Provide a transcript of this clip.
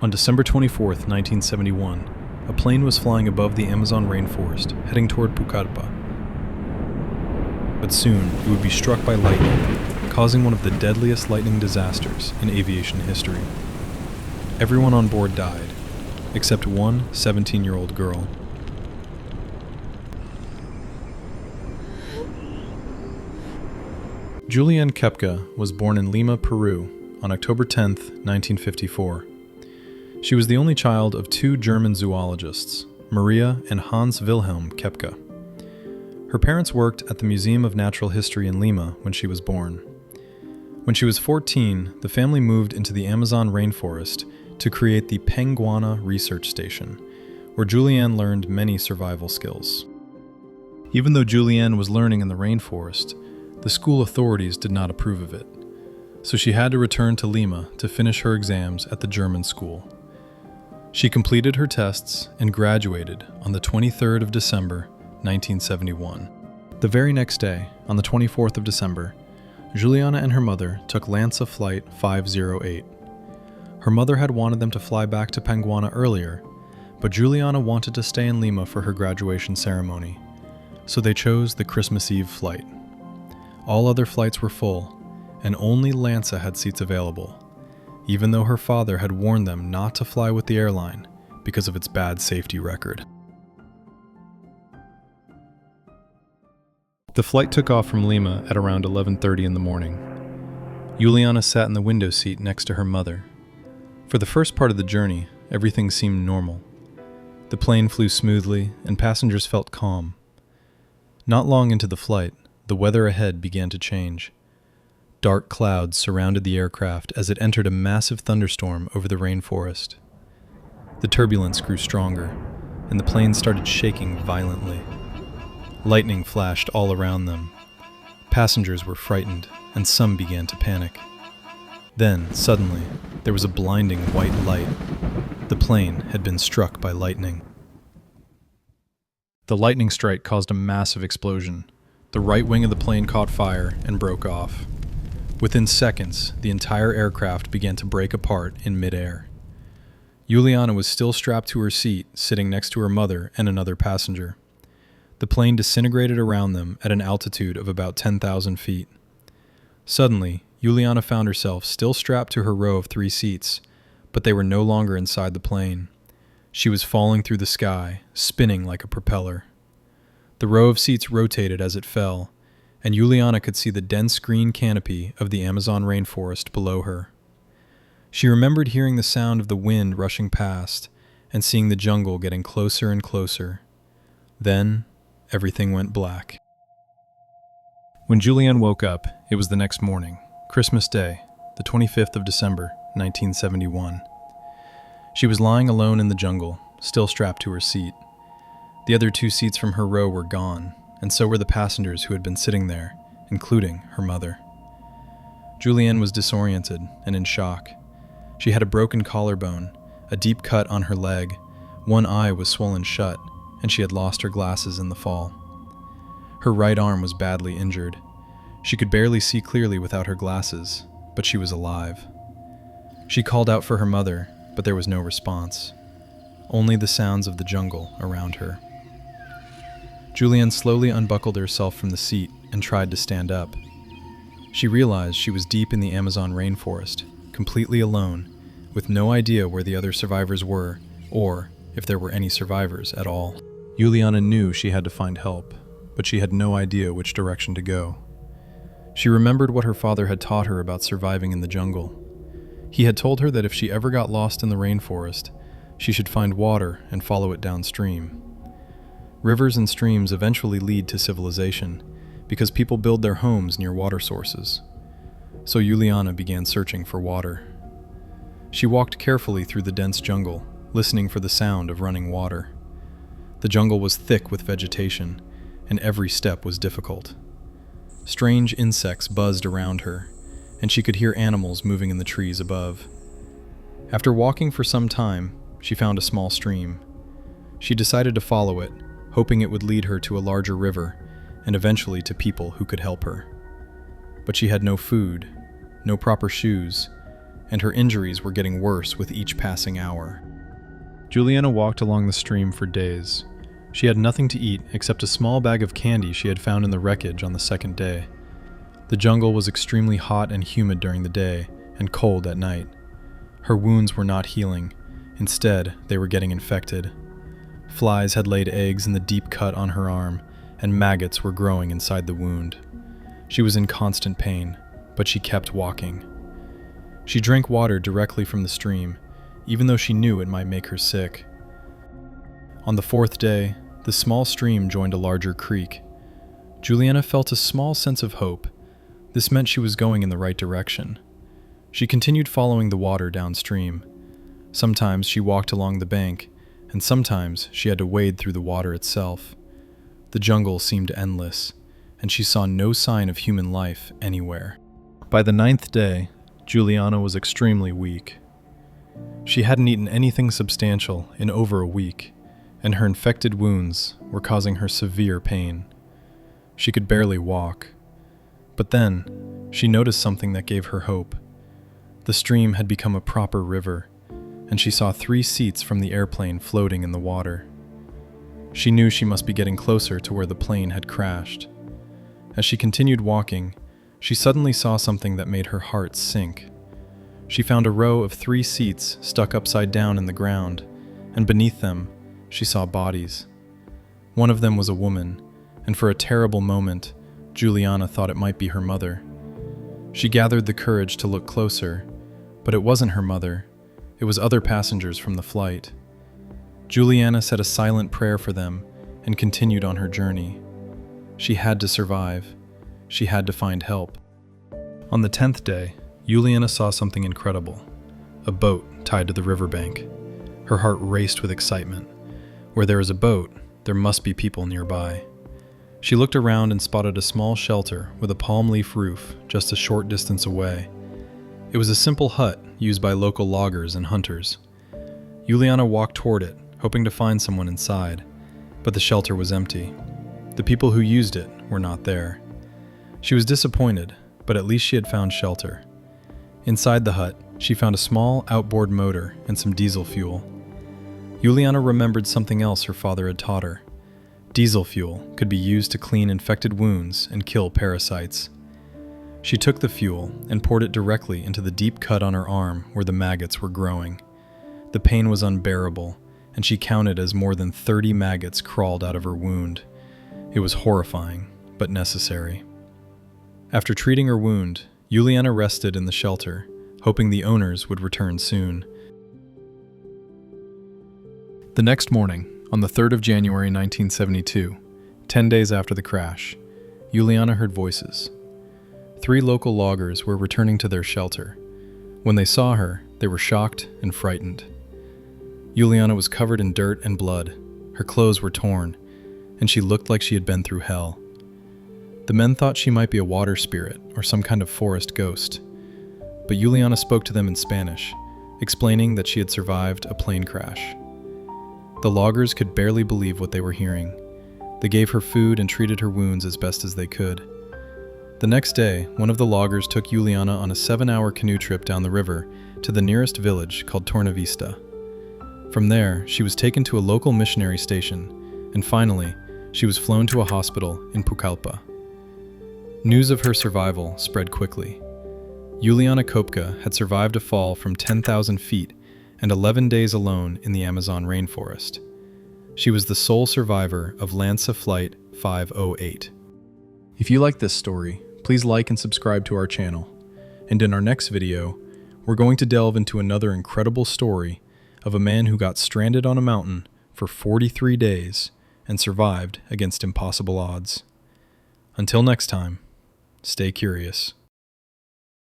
On December 24, 1971, a plane was flying above the Amazon rainforest, heading toward Pucallpa. But soon, it would be struck by lightning, causing one of the deadliest lightning disasters in aviation history. Everyone on board died, except one 17-year-old girl. Juliane Koepcke was born in Lima, Peru, on October 10, 1954. She was the only child of two German zoologists, Maria and Hans Wilhelm Koepcke. Her parents worked at the Museum of Natural History in Lima when she was born. When she was 14, the family moved into the Amazon rainforest to create the Penguana Research Station, where Juliane learned many survival skills. Even though Juliane was learning in the rainforest, the school authorities did not approve of it, so she had to return to Lima to finish her exams at the German school. She completed her tests and graduated on the 23rd of December, 1971. The very next day, on the 24th of December, Juliane and her mother took LANSA Flight 508. Her mother had wanted them to fly back to Penguana earlier, but Juliane wanted to stay in Lima for her graduation ceremony, so they chose the Christmas Eve flight. All other flights were full, and only LANSA had seats available, even though her father had warned them not to fly with the airline because of its bad safety record. The flight took off from Lima at around 11:30 in the morning. Juliane sat in the window seat next to her mother. For the first part of the journey, everything seemed normal. The plane flew smoothly, and passengers felt calm. Not long into the flight, the weather ahead began to change. Dark clouds surrounded the aircraft as it entered a massive thunderstorm over the rainforest. The turbulence grew stronger, and the plane started shaking violently. Lightning flashed all around them. Passengers were frightened, and some began to panic. Then, suddenly, there was a blinding white light. The plane had been struck by lightning. The lightning strike caused a massive explosion. The right wing of the plane caught fire and broke off. Within seconds, the entire aircraft began to break apart in midair. Juliane was still strapped to her seat, sitting next to her mother and another passenger. The plane disintegrated around them at an altitude of about 10,000 feet. Suddenly, Juliane found herself still strapped to her row of 3 seats, but they were no longer inside the plane. She was falling through the sky, spinning like a propeller. The row of seats rotated as it fell, and Juliane could see the dense green canopy of the Amazon rainforest below her. She remembered hearing the sound of the wind rushing past and seeing the jungle getting closer and closer. Then, everything went black. When Juliane woke up, it was the next morning, Christmas Day, the 25th of December, 1971. She was lying alone in the jungle, still strapped to her seat. The other 2 seats from her row were gone, and so were the passengers who had been sitting there, including her mother. Juliane was disoriented and in shock. She had a broken collarbone, a deep cut on her leg, one eye was swollen shut, and she had lost her glasses in the fall. Her right arm was badly injured. She could barely see clearly without her glasses, but she was alive. She called out for her mother, but there was no response. Only the sounds of the jungle around her. Juliane slowly unbuckled herself from the seat and tried to stand up. She realized she was deep in the Amazon rainforest, completely alone, with no idea where the other survivors were, or if there were any survivors at all. Juliane knew she had to find help, but she had no idea which direction to go. She remembered what her father had taught her about surviving in the jungle. He had told her that if she ever got lost in the rainforest, she should find water and follow it downstream. Rivers and streams eventually lead to civilization, because people build their homes near water sources. So Juliane began searching for water. She walked carefully through the dense jungle, listening for the sound of running water. The jungle was thick with vegetation, and every step was difficult. Strange insects buzzed around her, and she could hear animals moving in the trees above. After walking for some time, she found a small stream. She decided to follow it, hoping it would lead her to a larger river, and eventually to people who could help her. But she had no food, no proper shoes, and her injuries were getting worse with each passing hour. Juliana walked along the stream for days. She had nothing to eat except a small bag of candy she had found in the wreckage on the second day. The jungle was extremely hot and humid during the day, and cold at night. Her wounds were not healing. Instead, they were getting infected. Flies had laid eggs in the deep cut on her arm, and maggots were growing inside the wound. She was in constant pain, but she kept walking. She drank water directly from the stream, even though she knew it might make her sick. On the fourth day, the small stream joined a larger creek. Juliana felt a small sense of hope. This meant she was going in the right direction. She continued following the water downstream. Sometimes she walked along the bank, and sometimes she had to wade through the water itself. The jungle seemed endless, and she saw no sign of human life anywhere. By the 9th day, Juliana was extremely weak. She hadn't eaten anything substantial in over a week, and her infected wounds were causing her severe pain. She could barely walk. But then, she noticed something that gave her hope. The stream had become a proper river, and she saw 3 seats from the airplane floating in the water. She knew she must be getting closer to where the plane had crashed. As she continued walking, she suddenly saw something that made her heart sink. She found a row of 3 seats stuck upside down in the ground, and beneath them, she saw bodies. One of them was a woman, and for a terrible moment, Juliana thought it might be her mother. She gathered the courage to look closer, but it wasn't her mother. It was other passengers from the flight. Juliana said a silent prayer for them and continued on her journey. She had to survive. She had to find help. On the 10th day, Juliana saw something incredible. A boat tied to the riverbank. Her heart raced with excitement. Where there is a boat, there must be people nearby. She looked around and spotted a small shelter with a palm leaf roof just a short distance away. It was a simple hut used by local loggers and hunters. Juliana walked toward it, hoping to find someone inside, but the shelter was empty. The people who used it were not there. She was disappointed, but at least she had found shelter. Inside the hut, she found a small outboard motor and some diesel fuel. Juliana remembered something else her father had taught her. Diesel fuel could be used to clean infected wounds and kill parasites. She took the fuel and poured it directly into the deep cut on her arm where the maggots were growing. The pain was unbearable, and she counted as more than 30 maggots crawled out of her wound. It was horrifying, but necessary. After treating her wound, Juliana rested in the shelter, hoping the owners would return soon. The next morning, on the 3rd of January 1972, 10 days after the crash, Juliana heard voices. 3 local loggers were returning to their shelter. When they saw her, they were shocked and frightened. Juliana was covered in dirt and blood. Her clothes were torn, and she looked like she had been through hell. The men thought she might be a water spirit or some kind of forest ghost, but Juliana spoke to them in Spanish, explaining that she had survived a plane crash. The loggers could barely believe what they were hearing. They gave her food and treated her wounds as best as they could. The next day, one of the loggers took Juliana on a 7-hour canoe trip down the river to the nearest village called Tornavista. From there, she was taken to a local missionary station, and finally, she was flown to a hospital in Pucallpa. News of her survival spread quickly. Juliane Koepcke had survived a fall from 10,000 feet and 11 days alone in the Amazon rainforest. She was the sole survivor of LANSA Flight 508. If you like this story, please like and subscribe to our channel. And in our next video, we're going to delve into another incredible story of a man who got stranded on a mountain for 43 days and survived against impossible odds. Until next time, stay curious.